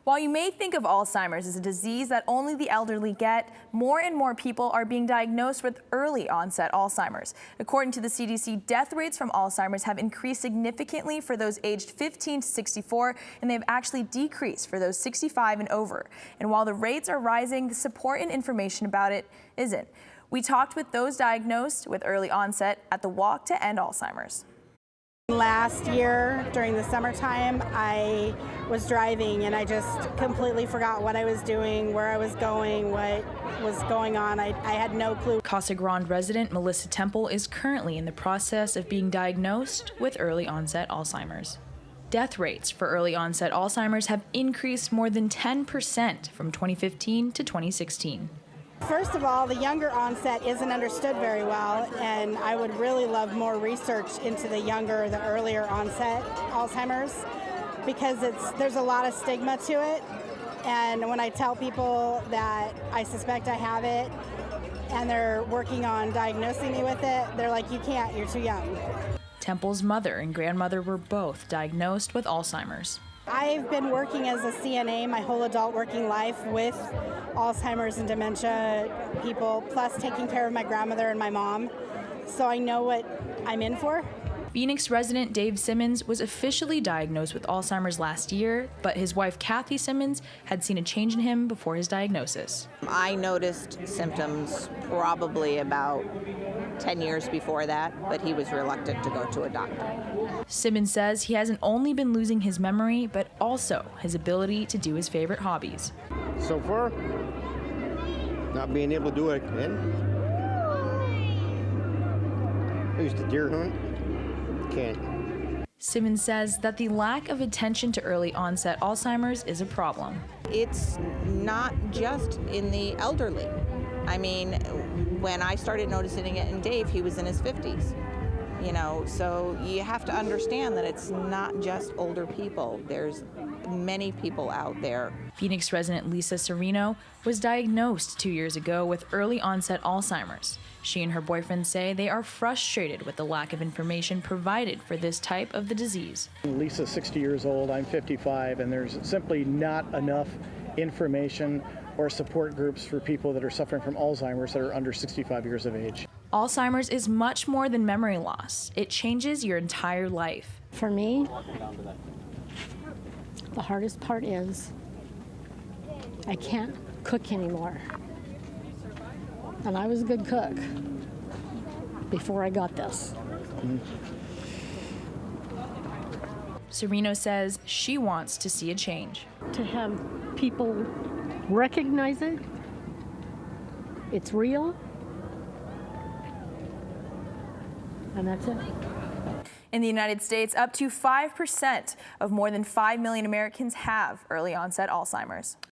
While you may think of Alzheimer's as a disease that only the elderly get, more and more people are being diagnosed with early onset Alzheimer's. According to the CDC, death rates from Alzheimer's have increased significantly for those aged 15 to 64, and they've actually decreased for those 65 and over. And while the rates are rising, the support and information about it isn't. We talked with those diagnosed with early onset at the Walk to End Alzheimer's. Last year during the summertime, I was driving and I just completely forgot what I was doing, where I was going, what was going on. I had no clue. Casa Grande resident Melissa Temple is currently in the process of being diagnosed with early onset Alzheimer's. Death rates for early onset Alzheimer's have increased more than 10% from 2015 to 2016. First of all, the younger onset isn't understood very well, and I would really love more research into the younger, the earlier onset Alzheimer's, because there's a lot of stigma to it. And when I tell people that I suspect I have it and they're working on diagnosing me with it, they're like, "You can't, you're too young." Temple's mother and grandmother were both diagnosed with Alzheimer's. I've been working as a CNA my whole adult working life with Alzheimer's and dementia people, plus taking care of my grandmother and my mom, so I know what I'm in for. Phoenix resident Dave Simmons was officially diagnosed with Alzheimer's last year, but his wife Kathy Simmons had seen a change in him before his diagnosis. I noticed symptoms probably about 10 years before that, but he was reluctant to go to a doctor. Simmons says he hasn't only been losing his memory, but also his ability to do his favorite hobbies. So far, not being able to do it again. I used to deer hunt. Can't. Simmons says that the lack of attention to early onset Alzheimer's is a problem. It's not just in the elderly. I mean, when I started noticing it in Dave, he was in his 50s. So you have to understand that it's not just older people. There's many people out there. Phoenix resident Lisa Serino was diagnosed 2 years ago with early onset Alzheimer's. She and her boyfriend say they are frustrated with the lack of information provided for this type of the disease. Lisa's 60 years old, I'm 55, and there's simply not enough information or support groups for people that are suffering from Alzheimer's that are under 65 years of age. Alzheimer's is much more than memory loss. It changes your entire life. For me, the hardest part is I can't cook anymore. And I was a good cook before I got this. Serino says she wants to see a change. To have people recognize it, it's real, and that's it. In the United States, up to 5% of more than 5 million Americans have early onset Alzheimer's.